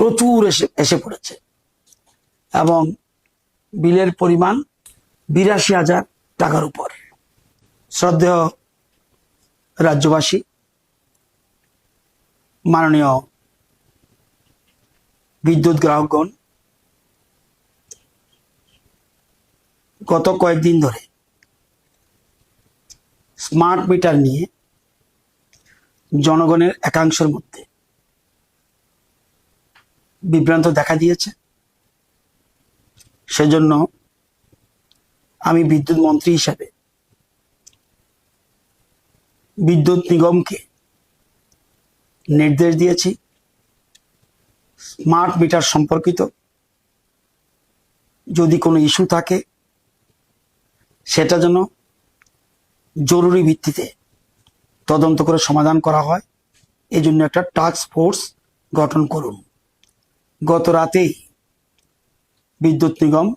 প্রচুর এসে পড়েছে এবং বিলের পরিমাণ ৮২,০০০ টাকার উপর। শ্রদ্ধেয় রাজ্যবাসী, মাননীয় বিদ্যুৎ গ্রাহকগণ, গত কয়েকদিন ধরে স্মার্ট মিটার নিয়ে জনগণের একাংশের মধ্যে বিভ্রান্ত দেখা দিয়েছে। সেজন্য আমি বিদ্যুৎ মন্ত্রী হিসাবে বিদ্যুৎ নিগমকে নির্দেশ দিয়েছি স্মার্ট মিটার সম্পর্কিত যদি কোনো ইস্যু থাকে সেটা যেন জরুরি ভিত্তিতে তদন্ত করে সমাধান করা হয়, এই জন্য একটা টাস্ক ফোর্স গঠন করুন। গত রাতেই বিদ্যুৎ নিগম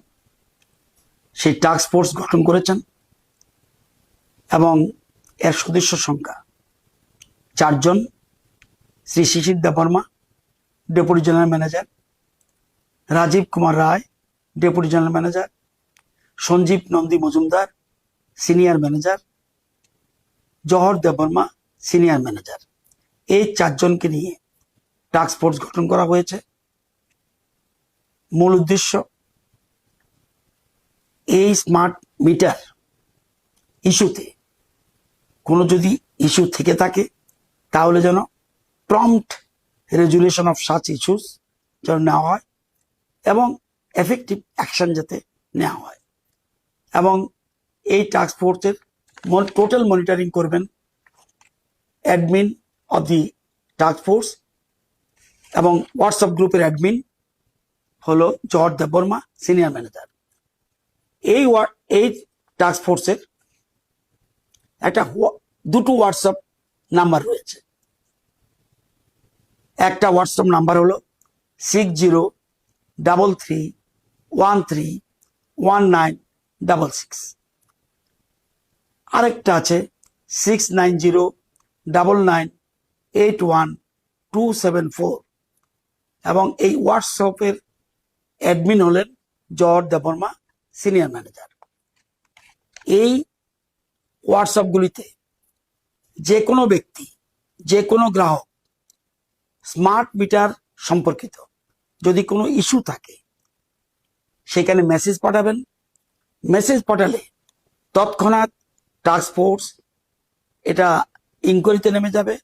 সেই টাস্ক ফোর্স গঠন করেছেন এবং এর সদস্য সংখ্যা ৪ জন। Shri Shishir Debbarma, deputy general manager; Rajib Kumar Roy, deputy general manager; Sanjib Nandi Majumdar, senior manager; Jahar Debbarma, senior manager. এই ৪ জনকে নিয়ে টাস্ক ফোর্স গঠন করা হয়েছে। মূল উদ্দেশ্য, এই স্মার্ট মিটার ইস্যুতে কোনো যদি ইস্যু থেকে থাকে তাহলে যেন prompt resolution of such issues যেন নেওয়া হয় এবং এফেক্টিভ অ্যাকশন যাতে নেওয়া হয়। এবং এই টাস্ক ফোর্সের টোটাল মনিটরিং করবেন admin of the task force এবং হোয়াটসঅ্যাপ গ্রুপের অ্যাডমিন হলো জহর দেববর্মা, সিনিয়র ম্যানেজার। এই টাস্ক ফোর্সের দুটো হোয়াটসঅ্যাপ নাম্বার রয়েছে। একটা হোয়াটসঅ্যাপ নাম্বার হলো 6033131966, আরেকটা আছে 6909981274 এবং এই হোয়াটসঅ্যাপের অ্যাডমিন হলেন জহর দেববর্মা, সিনিয়র ম্যানেজার। এই হোয়াটসঅ্যাপগুলিতে যে কোনো ব্যক্তি, যে কোনো গ্রাহক স্মার্ট মিটার সম্পর্কিত যদি কোনো ইস্যু থাকে সেখানে মেসেজ পাঠাবেন। মেসেজ পাঠালে তৎক্ষণাৎ টাস্ক ফোর্স এটা ইনকোয়ারিতে নেমে যাবে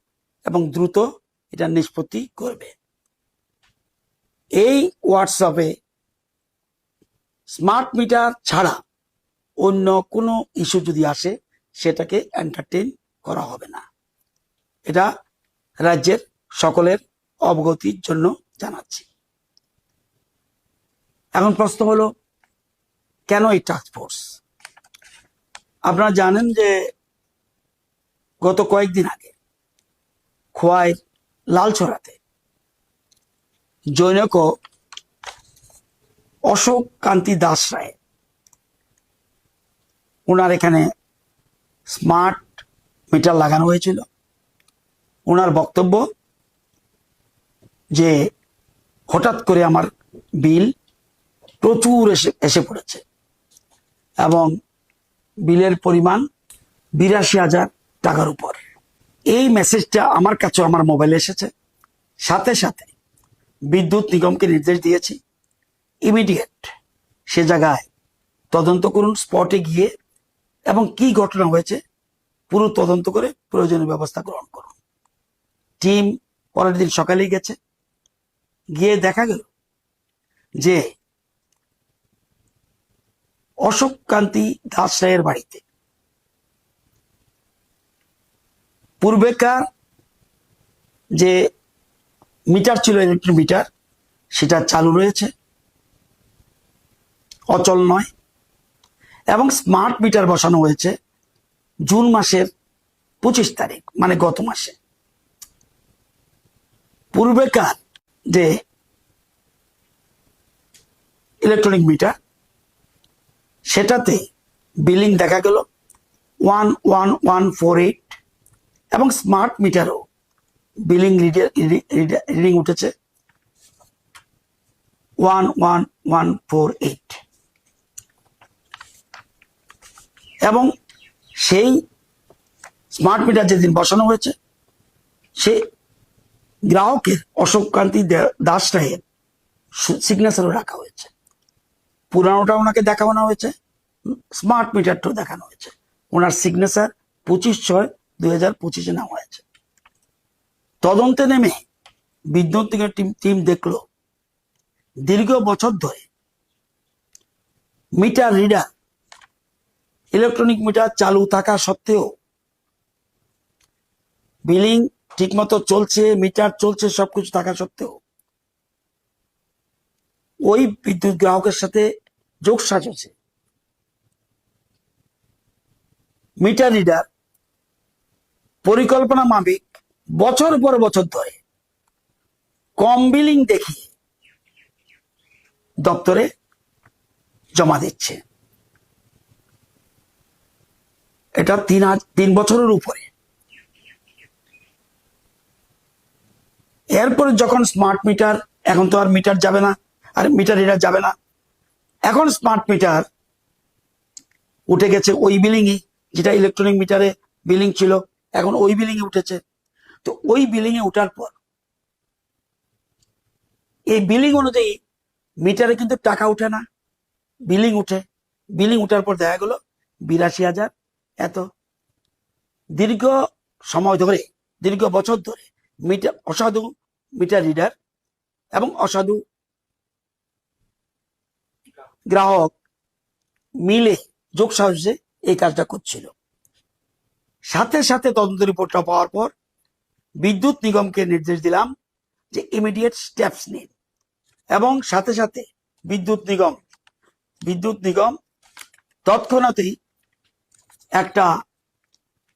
এবং দ্রুত এটা নিষ্পত্তি করবে। এই হোয়াটসঅ্যাপে স্মার্ট মিটার ছাড়া অন্য কোনো ইস্যু যদি আসে সেটাকে এন্টারটেইন করা হবে না। এটা রাজ্যের সকলের অবগতির জন্য জানাচ্ছি। এখন প্রশ্ন হলো, কেন এই টাস্ক ফোর্স? আপনারা জানেন যে গত কয়েকদিন আগে খোয়াইয়ের লালছড়াতে জনৈক অশোক কান্তি দাস রায়, ওনার এখানে স্মার্ট মিটার লাগানো হয়েছিল। ওনার বক্তব্য যে হঠাৎ করে আমার বিল প্রচুর এসে পড়েছে এবং বিলের পরিমাণ ৮২,০০০ টাকার উপর। এই মেসেজটা আমার কাছে আমার মোবাইলে এসেছে। সাথে সাথে বিদ্যুৎ নিগমকে নির্দেশ দিয়েছি ইমিডিয়েট সে জায়গায় তদন্ত করুন, স্পটে গিয়ে এবং কি ঘটনা হয়েছে পুরো তদন্ত করে প্রয়োজনীয় ব্যবস্থা গ্রহণ করুন। টিম পরের দিন সকালেই গেছে, গিয়ে দেখা গেল যে অশোক কান্তি দাস রায়ের বাড়িতে পূর্বেকার যে মিটার ছিল, ইলেকট্রিক মিটার, সেটা চালু রয়েছে, অচল নয়। এবং স্মার্ট মিটার বসানো হয়েছে জুন মাসের 25 তারিখ, মানে গত মাসে। পূর্বেকার যে ইলেকট্রনিক মিটার সেটাতে বিলিং দেখা গেল 11148 এবং স্মার্ট মিটারও বিলিং রিডিং উঠেছে 11148 এবং সেই স্মার্ট মিটার যেদিন বসানো হয়েছে সে গ্রাহকের অশোক কান্তি দাস রায়ের সিগনেচারও রাখা হয়েছে। পুরানোটা ওনাকে দেখানো হয়েছে, স্মার্ট মিটারটাও দেখানো হয়েছে। ওনার সিগনেচার 25/6/2025 নেওয়া হয়েছে। তদন্তে নেমে বিদ্যুৎ নিগমের টিম দেখলো দীর্ঘ বছর ধরে মিটার রিডার, ইলেকট্রনিক মিটার চালু থাকা সত্ত্বেও বিলিং ঠিকমতো চলছে, মিটার চলছে, সবকিছু থাকা সত্ত্বেও ওই বিদ্যুৎ গ্রাহকের সাথে যোগসাজশে মিটার রিডার পরিকল্পনা মাফিক বছর পর বছর ধরে কম বিলিং দেখিয়ে দপ্তরে জমা দিচ্ছে। এটা 3 বছরের উপরে। এরপরে যখন স্মার্ট মিটার, এখন তো আর মিটার যাবে না, আর মিটার রিডার যাবে না, এখন স্মার্ট মিটার উঠে গেছে ওই বিলিংই, যেটা ইলেকট্রনিক মিটারে বিলিং ছিল, এখন ওই বিলিং এ উঠেছে। তো ওই বিলিং এ উঠার পর এই বিলিং অনুযায়ী মিটারে কিন্তু টাকা উঠে না, বিলিং উঠে। বিলিং উঠার পর দেখা গেল 82,000 এত। দীর্ঘ সময় ধরে, দীর্ঘ বছর ধরে মিটার, অসাধু মিটার রিডার এবং অসাধু গ্রাহক মিলে যোগসাজশে এই কাজটা করছিল। সাথে সাথে তদন্ত রিপোর্টটা পাওয়ার পর বিদ্যুৎ নিগমকে নির্দেশ দিলাম যে ইমিডিয়েট স্টেপস নিন, এবং সাথে সাথে বিদ্যুৎ নিগম তৎক্ষণাৎই একটা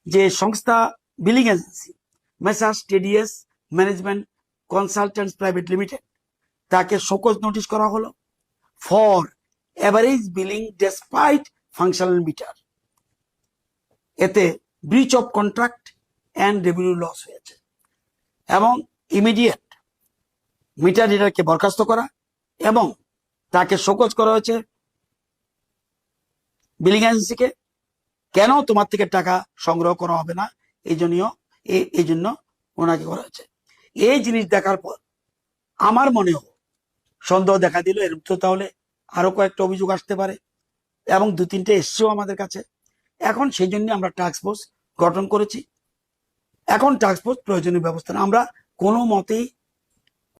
যে সংস্থা billing agency messrs TDS management consultants private limited, তাকে শোকজ নোটিশ করা হলো for average billing despite functional meter. এতে breach of contract and revenue loss হয়েছে, এবং ইমিডিয়েট মিটার রিডারকে বরখাস্ত করা এবং তাকে শোকজ করা হয়েছে বিলিং এজেন্সিকে, কেন তোমার থেকে টাকা সংগ্রহ করা হবে না, এই জন্য ওনাকে করা হয়েছে। এই জিনিস দেখার পর আমার মনেও সন্দেহ দেখা দিল, এর তো তাহলে আরো কয়েকটা অভিযোগ আসতে পারে, এবং 2-3টে এসছেও আমাদের কাছে। এখন সেই জন্য আমরা টাস্ক ফোর্স গঠন করেছি। এখন টাস্ক ফোর্স প্রয়োজনীয় ব্যবস্থা, আমরা কোনো মতেই